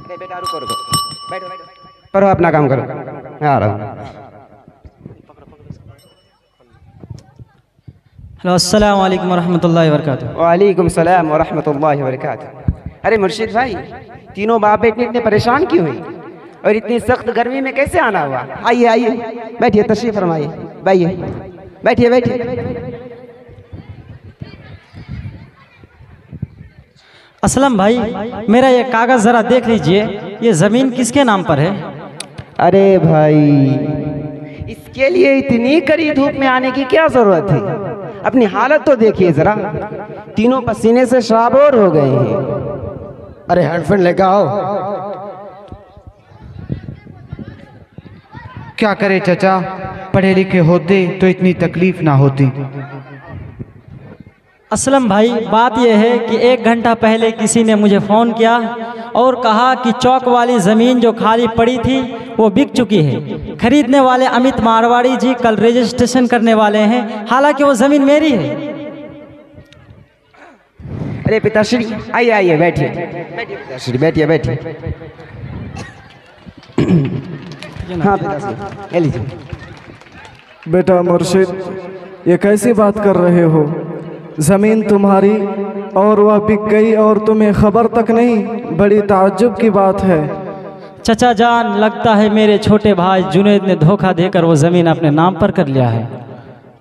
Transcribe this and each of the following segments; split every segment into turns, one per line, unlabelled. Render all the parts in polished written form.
बेटा रुको रुको, बैठो बैठो, करो अपना काम करो, मैं आ रहा हूँ।
हेलो, अस्सलाम वालेकुम वरहमतुल्लाहि वबरकातुहू।
वालेकुम सलाम व रहमतुल्लाहि व बरकातुहू। अरे मुर्शिद भाई, तीनों बाप बेटे इतने परेशान क्यों हुई और इतनी सख्त गर्मी में कैसे आना हुआ? आइए आइए, बैठिए, तशरीफ फरमाइए, बैठिए बैठिए।
असलम भाई, मेरा ये कागज़ ज़रा देख लीजिए, ये ज़मीन किसके नाम पर है?
अरे भाई, इसके लिए इतनी कड़ी धूप में आने की क्या जरूरत थी? अपनी हालत तो देखिए जरा, तीनों पसीने से शराबोर हो गए हैं।
अरे हैंडफिन लेकर आओ।
क्या करे चचा, पढ़े लिखे होते तो इतनी तकलीफ ना होती।
असलम भाई, बात यह है कि 1 घंटा पहले किसी ने मुझे फ़ोन किया और कहा कि चौक वाली ज़मीन जो खाली पड़ी थी वो बिक चुकी है। खरीदने वाले अमित मारवाड़ी जी कल रजिस्ट्रेशन करने वाले हैं, हालांकि वो ज़मीन मेरी है।
अरे पिताश्री, आइए आइए, बैठिए बैठिए पिताश्री, बैठिए बैठिए। हाँ पिताश्री, ले लीजिए।
बेटा मुर्शिद, ये कैसी बात कर रहे हो? ज़मीन तुम्हारी और वह बिक गई और तुम्हें खबर तक नहीं, बड़ी ताज्जुब की बात है।
चचा जान, लगता है मेरे छोटे भाई जुनैद ने धोखा देकर वो ज़मीन अपने नाम पर कर लिया है।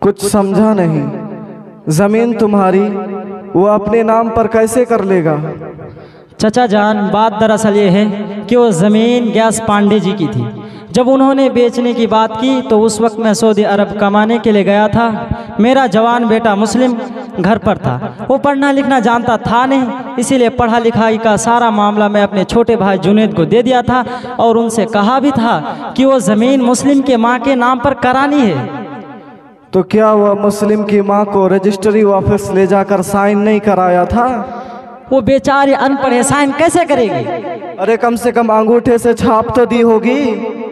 कुछ समझा नहीं, ज़मीन तुम्हारी वो अपने नाम पर कैसे कर लेगा?
चचा जान, बात दरअसल ये है कि वो ज़मीन गैस पांडे जी की थी। जब उन्होंने बेचने की बात की तो उस वक्त मैं सऊदी अरब कमाने के लिए गया था। मेरा जवान बेटा मुस्लिम घर पर था, वो पढ़ना लिखना जानता था नहीं, इसीलिए पढ़ा लिखाई का सारा मामला मैं अपने छोटे भाई जुनैद को दे दिया था और उनसे कहा भी था कि वो ज़मीन मुस्लिम के माँ के नाम पर करानी है।
तो क्या वह मुस्लिम की माँ को रजिस्ट्री ऑफिस ले जाकर साइन नहीं कराया था?
वो बेचारी अनपढ़ है, साइन कैसे करेगी?
अरे कम से कम अंगूठे से छाप तो दी होगी।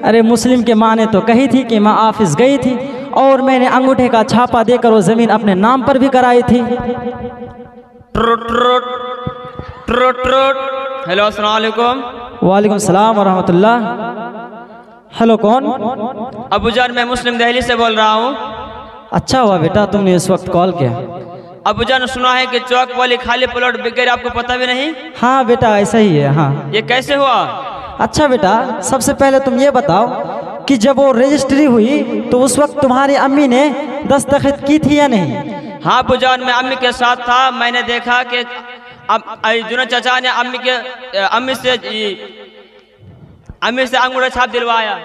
अरे मुस्लिम के माँ ने तो कही थी कि मैं ऑफिस गई थी और मैंने अंगूठे का छापा देकर वो ज़मीन अपने नाम पर भी कराई थी।
हेलो, अस्सलाम वालेकुम।
वालेकुम सलाम व रहमतुल्लाह। हेलो, कौन?
अबूजान, मैं मुस्लिम दिल्ली से बोल रहा हूँ।
अच्छा हुआ बेटा तुमने इस वक्त कॉल किया।
अबूजान, सुना है कि चौक वाली खाली प्लॉट बिक गई, आपको पता भी नहीं?
हाँ बेटा, ऐसा ही है। हाँ,
ये कैसे हुआ?
अच्छा बेटा, सबसे पहले तुम ये बताओ कि जब वो रजिस्ट्री हुई तो उस वक्त तुम्हारी अम्मी ने दस्तखत की थी या नहीं?
हाँ अबूजान, मैं अम्मी के साथ था। मैंने देखा कि जुनैद चाचा ने अम्मी से अंगूठा छाप दिलवाया।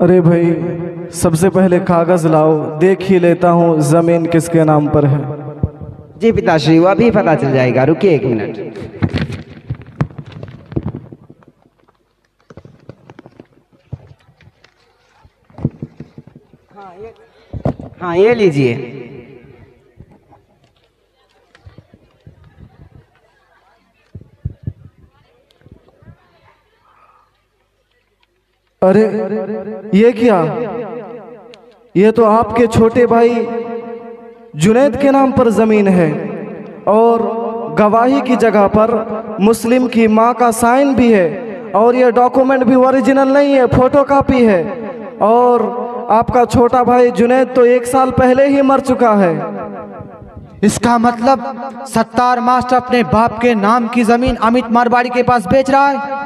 अरे भाई, सबसे पहले कागज लाओ, देख ही लेता हूँ ज़मीन किसके नाम पर है।
जी पिताश्री, वो अभी पता चल जाएगा, रुकिए 1 मिनट। हाँ ये लीजिए।
अरे ये क्या? ये तो आपके छोटे भाई जुनैद के नाम पर ज़मीन है और गवाही की जगह पर मुस्लिम की माँ का साइन भी है और ये डॉक्यूमेंट भी ओरिजिनल नहीं है, फोटोकॉपी है। और आपका छोटा भाई जुनैद तो 1 साल पहले ही मर चुका है।
इसका मतलब सत्तार मास्टर अपने बाप के नाम की ज़मीन अमित मारवाड़ी के पास बेच रहा है।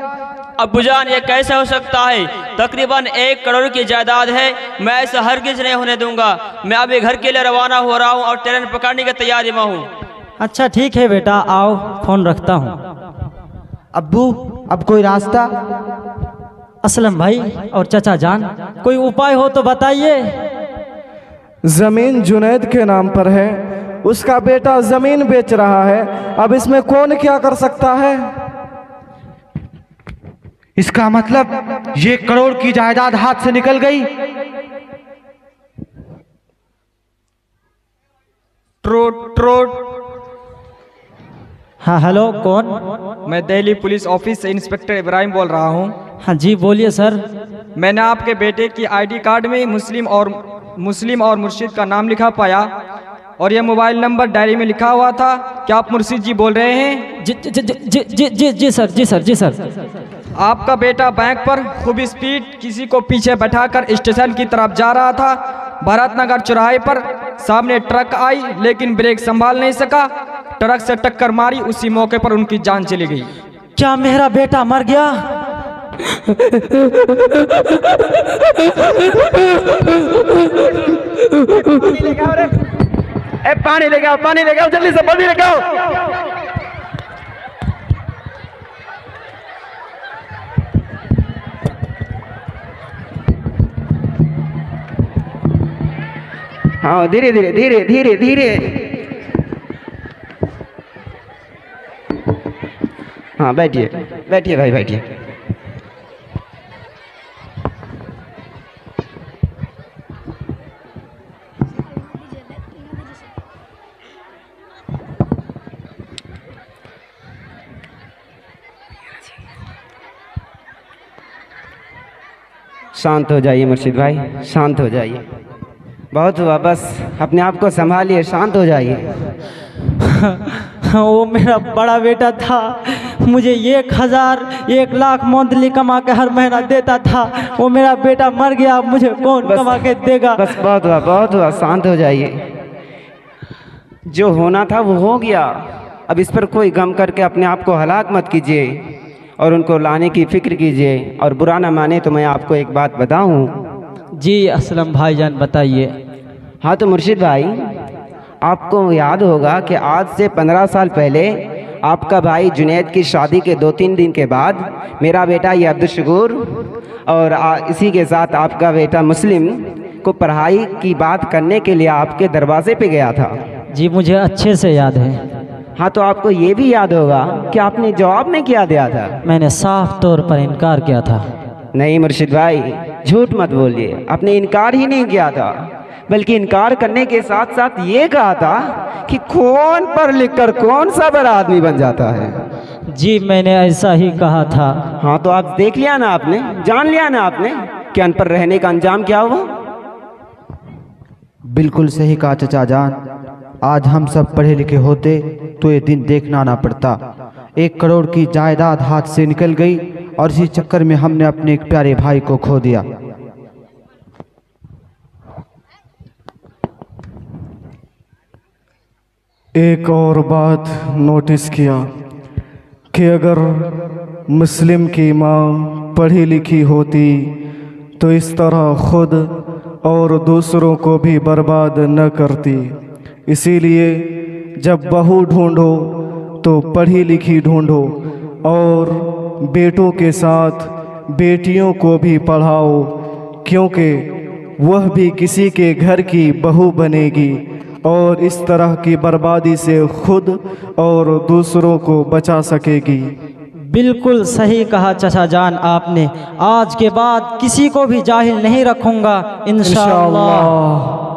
अब्बूजान, ये कैसे हो सकता है? तकरीबन 1 करोड़ की जायदाद है, मैं ऐसा हरगिज नहीं होने दूंगा। मैं अभी घर के लिए रवाना हो रहा हूँ और ट्रेन पकड़ने की तैयारी में हूँ।
अच्छा ठीक है बेटा, आओ, फ़ोन रखता हूँ।
अब्बू, अब कोई रास्ता?
असलम भाई और चचा जान, कोई उपाय हो तो बताइए।
ज़मीन जुनैद के नाम पर है, उसका बेटा ज़मीन बेच रहा है, अब इसमें कौन क्या कर सकता है?
इसका मतलब ये करोड़ की जायदाद हाथ से निकल गई।
ट्रोट।
हाँ हेलो, कौन?
मैं दिल्ली पुलिस ऑफिस से इंस्पेक्टर इब्राहिम बोल रहा हूँ।
हाँ जी बोलिए सर।
मैंने आपके बेटे की आईडी कार्ड में मुस्लिम और मुर्शिद का नाम लिखा पाया। और ये मोबाइल नंबर डायरी में लिखा हुआ था। क्या आप मुर्शिद जी बोल रहे हैं?
जी जी जी जी जी जी जी सर, जी सर, जी सर।
आपका बेटा बाइक पर खूब स्पीड किसी को पीछे बैठाकर स्टेशन की तरफ जा रहा था। भरतनगर चौराहे पर सामने ट्रक आई, लेकिन ब्रेक संभाल नहीं सका, ट्रक से टक्कर मारी। उसी मौके पर उनकी जान चली गई।
क्या मेरा बेटा मर गया?
पानी लेके आओ, पानी लेके आओ, जल्दी से पानी लेके आओ। हाँ, धीरे धीरे धीरे धीरे धीरे। हाँ, बैठिए बैठिए भाई, बैठिए। शांत हो जाइए मुर्शिद भाई, शांत हो जाइए। बहुत हुआ, बस अपने आप को संभालिए, शांत हो जाइए।
वो मेरा बड़ा बेटा था, मुझे 1,000 1,00,000 मंथली कमा के हर महीना देता था। वो मेरा बेटा मर गया, मुझे कौन कमा के देगा?
बस बहुत हुआ, बहुत हुआ, शांत हो जाइए। जो होना था वो हो गया। अब इस पर कोई गम करके अपने आप को हलाक मत कीजिए और उनको लाने की फिक्र कीजिए। और बुरा ना माने तो मैं आपको एक बात बताऊं।
जी असलम भाईजान, बताइए।
हाँ तो मुर्शिद भाई, आपको याद होगा कि आज से 15 साल पहले आपका भाई जुनैद की शादी के 2-3 दिन के बाद मेरा बेटा ये अब्दुल शकूर और इसी के साथ आपका बेटा मुस्लिम को पढ़ाई की बात करने के लिए आपके दरवाजे पे गया था।
जी मुझे अच्छे से याद है।
हाँ तो आपको ये भी याद होगा कि आपने जवाब में क्या दिया था?
मैंने साफ तौर पर इनकार किया था।
नहीं मुर्शिद भाई, झूठ मत बोलिए। आपने इनकार ही नहीं किया था, बल्कि इनकार करने के साथ साथ ये कहा था कि कौन पढ़ लिख कर कौन सा बड़ा आदमी बन जाता है।
जी मैंने ऐसा ही कहा था।
हाँ तो आप देख लिया ना, आपने जान लिया ना आपने कि अनपढ़ रहने का अंजाम क्या हुआ।
बिल्कुल सही कहा चचा जान। आज हम सब पढ़े लिखे होते तो ये दिन देखना ना पड़ता। 1 करोड़ की जायदाद हाथ से निकल गई और इसी चक्कर में हमने अपने एक प्यारे भाई को खो दिया।
एक और बात नोटिस किया कि अगर मुस्लिम की माँ पढ़ी लिखी होती तो इस तरह खुद और दूसरों को भी बर्बाद न करती। इसीलिए जब बहू ढूंढो तो पढ़ी लिखी ढूंढो और बेटों के साथ बेटियों को भी पढ़ाओ, क्योंकि वह भी किसी के घर की बहू बनेगी और इस तरह की बर्बादी से खुद और दूसरों को बचा सकेगी।
बिल्कुल सही कहा चचा जान आपने। आज के बाद किसी को भी जाहिल नहीं रखूंगा इंशाअल्लाह।